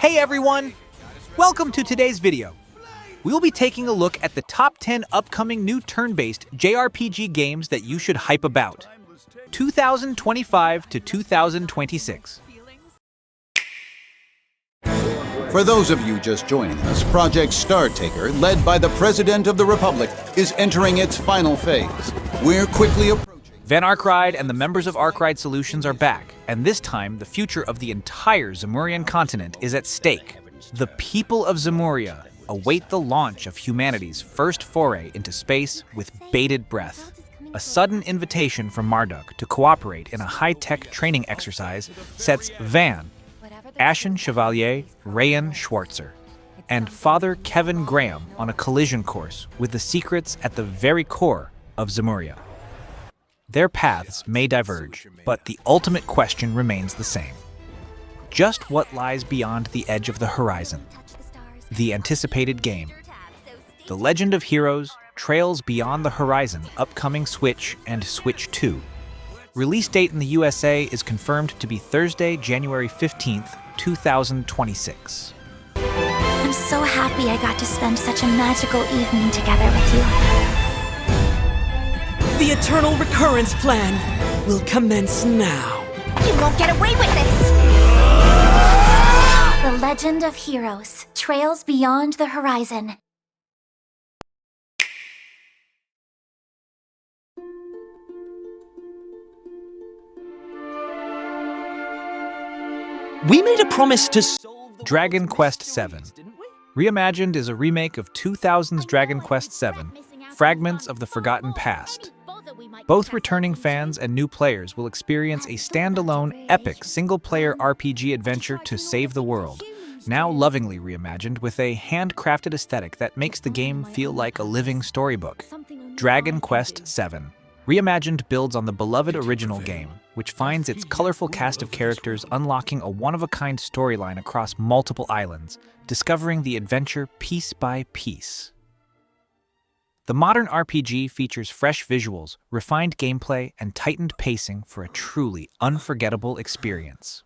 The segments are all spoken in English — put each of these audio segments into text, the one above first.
Hey everyone! Welcome to today's video. We will be taking a look at the top 10 upcoming new turn-based JRPG games that you should hype about. 2025 to 2026. For those of you just joining us, Project Startaker, led by the President of the Republic, is entering its final phase. We're quickly approaching... Van Arkride and the members of Arkride Solutions are back, and this time the future of the entire Zemurian continent is at stake. The people of Zemuria await the launch of humanity's first foray into space with bated breath. A sudden invitation from Marduk to cooperate in a high-tech training exercise sets Van, Ashen Chevalier Rayan Schwartzer, and Father Kevin Graham on a collision course with the secrets at the very core of Zemuria. Their paths may diverge, but the ultimate question remains the same. Just what lies beyond the edge of the horizon? The anticipated game. The Legend of Heroes, Trails Beyond the Horizon, upcoming Switch and Switch 2. Release date in the USA is confirmed to be Thursday, January 15th, 2026. I'm so happy I got to spend such a magical evening together with you. The Eternal Recurrence Plan will commence now. You won't get away with this! The Legend of Heroes, Trails Beyond the Horizon. We made a promise to solve the Dragon Quest VII. Reimagined is a remake of 2000's Dragon Quest VII, Fragments of the Forgotten Past. Both returning fans and new players will experience a standalone, epic, single-player RPG adventure to save the world, now lovingly reimagined with a handcrafted aesthetic that makes the game feel like a living storybook. Dragon Quest VII. Reimagined builds on the beloved original game, which finds its colorful cast of characters unlocking a one-of-a-kind storyline across multiple islands, discovering the adventure piece by piece. The modern RPG features fresh visuals, refined gameplay, and tightened pacing for a truly unforgettable experience.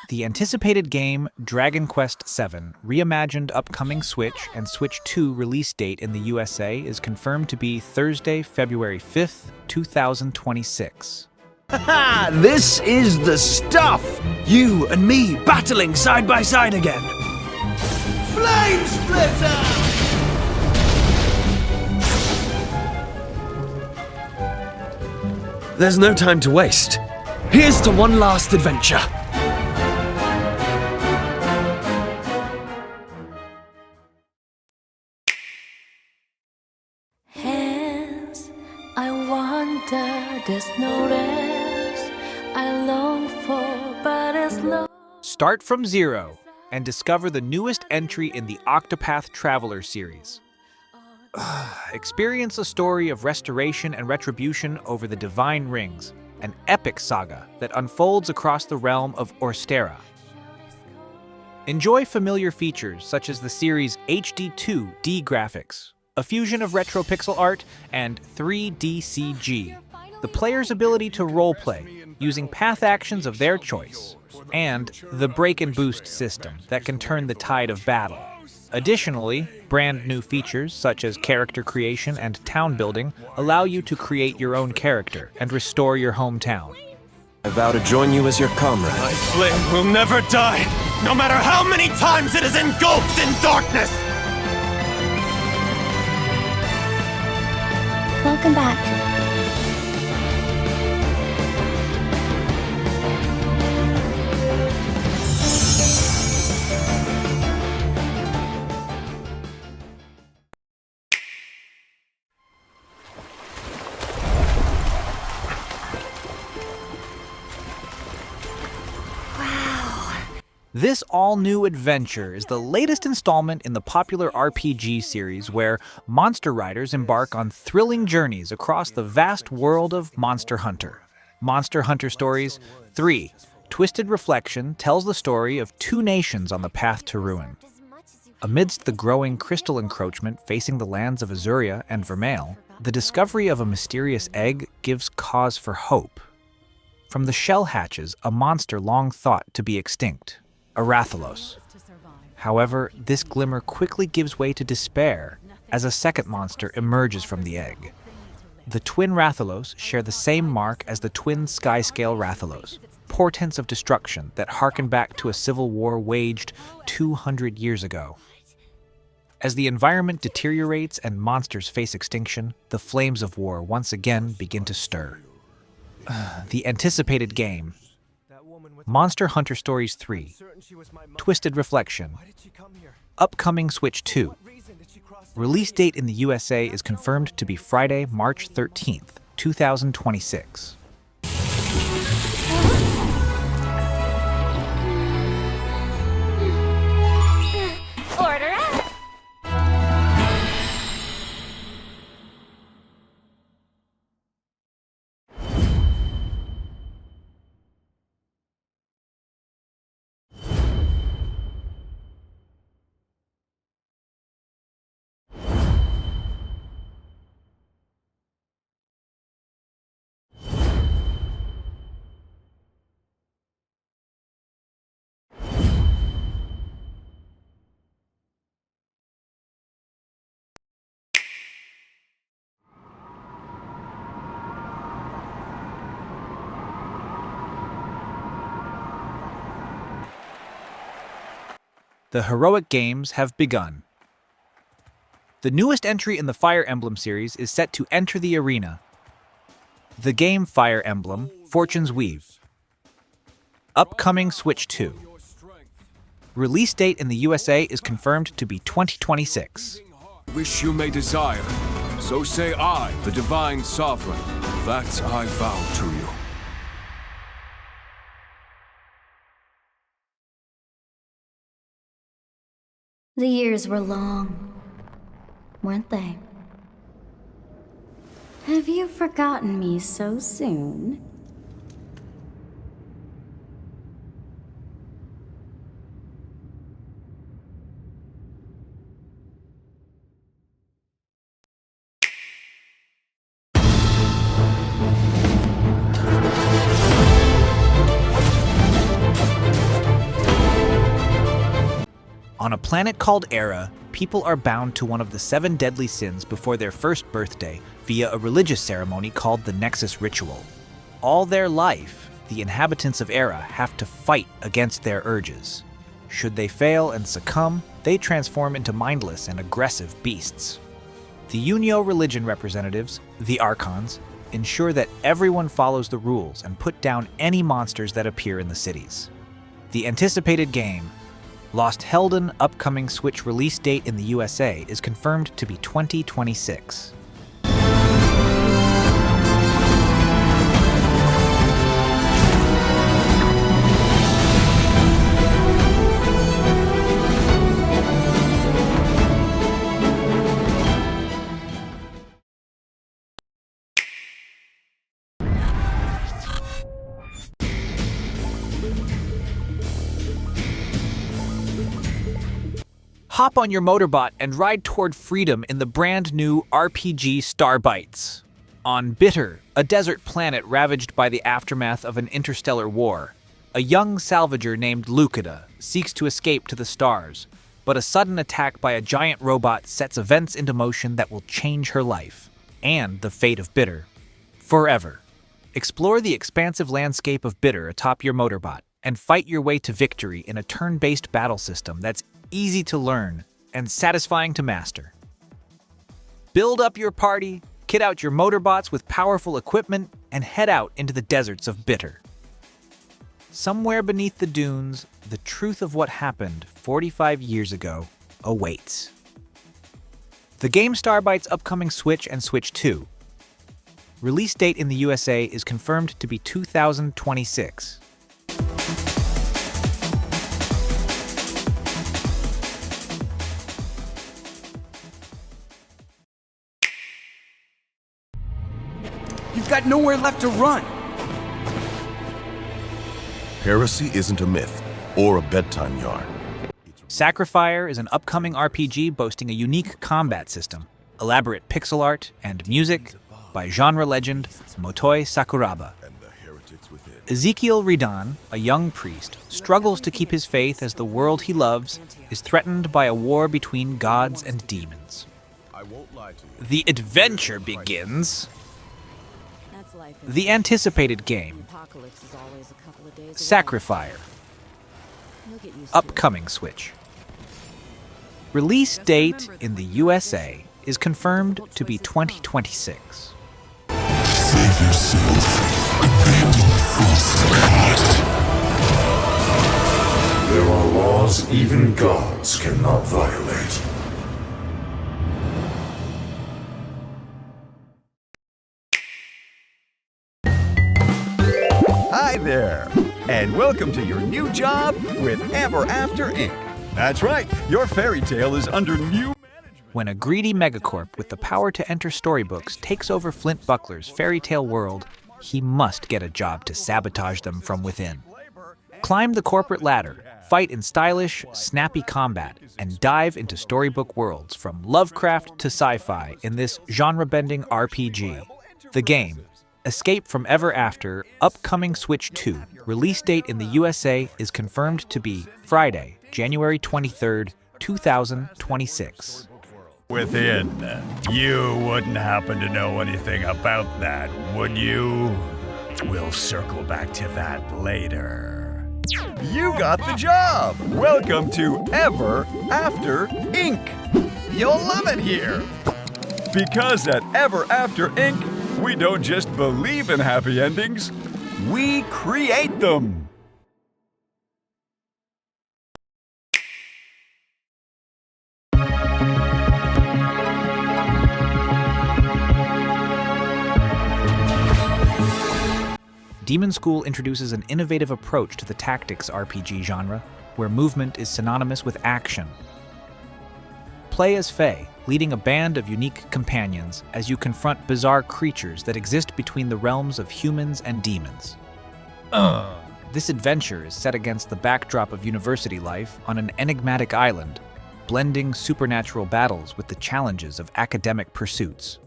The anticipated game, Dragon Quest VII, reimagined upcoming Switch and Switch 2 release date in the USA is confirmed to be Thursday, February 5th, 2026. Haha, this is the stuff! You and me battling side by side again. Flame Splitter! There's no time to waste. Here's to one last adventure. Hands, I wander, there's no rest. I long for, but it's low. Start from zero and discover the newest entry in the OCTOPATH Traveler series. Experience a story of restoration and retribution over the Divine Rings, an epic saga that unfolds across the realm of Orstera. Enjoy familiar features such as the series' HD2D graphics, a fusion of retro pixel art, and 3D CG, the player's ability to roleplay using path actions of their choice, and the break and boost system that can turn the tide of battle. Additionally, brand new features such as character creation and town building allow you to create your own character and restore your hometown. I vow to join you as your comrade. My flame will never die, no matter how many times it is engulfed in darkness! Welcome back. This all-new adventure is the latest installment in the popular RPG series where monster riders embark on thrilling journeys across the vast world of Monster Hunter. Monster Hunter Stories 3. Twisted Reflection tells the story of two nations on the path to ruin. Amidst the growing crystal encroachment facing the lands of Azuria and Vermeil, the discovery of a mysterious egg gives cause for hope. From the shell hatches a monster long thought to be extinct. a Rathalos. However, this glimmer quickly gives way to despair as a second monster emerges from the egg. The twin Rathalos share the same mark as the twin Skyscale Rathalos, portents of destruction that harken back to a civil war waged 200 years ago. As the environment deteriorates and monsters face extinction, the flames of war once again begin to stir. The anticipated game, Monster Hunter Stories 3, Twisted Reflection, upcoming Switch 2. Release date in the USA is confirmed to be Friday, March 13th, 2026. Order up! The heroic games have begun. The newest entry in the Fire Emblem series is set to enter the arena. The game Fire Emblem, Fortune's Weave. Upcoming Switch 2. Release date in the USA is confirmed to be 2026. Wish you may desire, so say I, the Divine Sovereign, that I vow to you. The years were long, weren't they? Have you forgotten me so soon? On a planet called Era, people are bound to one of the 7 deadly sins before their first birthday via a religious ceremony called the Nexus Ritual. All their life, the inhabitants of Era have to fight against their urges. Should they fail and succumb, they transform into mindless and aggressive beasts. The Unio religion representatives, the Archons, ensure that everyone follows the rules and put down any monsters that appear in the cities. The anticipated game, Lost Hellden upcoming Switch release date in the USA is confirmed to be 2026. Hop on your motorbot and ride toward freedom in the brand new RPG STARBITES. On Bitter, a desert planet ravaged by the aftermath of an interstellar war, a young salvager named Lucida seeks to escape to the stars, but a sudden attack by a giant robot sets events into motion that will change her life, and the fate of Bitter, forever. Explore the expansive landscape of Bitter atop your motorbot, and fight your way to victory in a turn-based battle system that's easy to learn and satisfying to master. Build up your party, kit out your motorbots with powerful equipment, and head out into the deserts of Bitter. Somewhere beneath the dunes, the truth of what happened 45 years ago awaits. The game STARBITES upcoming Switch and Switch 2. Release date in the USA is confirmed to be 2026. You've got nowhere left to run. Heresy isn't a myth or a bedtime yarn. SacriFire is an upcoming RPG boasting a unique combat system, elaborate pixel art, and music by genre legend Motoi Sakuraba. And the heretics within. Ezekiel Redan, a young priest, struggles to keep his faith as the world he loves is threatened by a war between gods and demons. The adventure begins. The anticipated game, SacriFire. Upcoming Switch. Release date in the USA is confirmed to be 2026. Save yourself. Abandon false god. There are laws even gods cannot violate. Hi there, and welcome to your new job with Ever After Inc. That's right, your fairy tale is under new management. When a greedy megacorp with the power to enter storybooks takes over Flint Buckler's fairy tale world, he must get a job to sabotage them from within. Climb the corporate ladder, fight in stylish, snappy combat, and dive into storybook worlds from Lovecraft to sci-fi in this genre-bending RPG. The game, Escape from Ever After, upcoming Switch 2, release date in the USA is confirmed to be Friday, January 23rd, 2026. Within, you wouldn't happen to know anything about that, would you? We'll circle back to that later. You got the job! Welcome to Ever After Inc. You'll love it here! Because at Ever After Inc., we don't just believe in happy endings, we create them! Demonschool introduces an innovative approach to the tactics RPG genre, where movement is synonymous with action. Play as Fae, leading a band of unique companions as you confront bizarre creatures that exist between the realms of humans and demons. This adventure is set against the backdrop of university life on an enigmatic island, blending supernatural battles with the challenges of academic pursuits.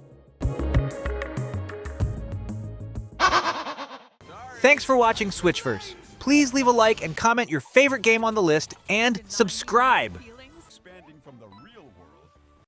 Thanks for watching Switchverse. Please leave a like and comment your favorite game on the list, and subscribe!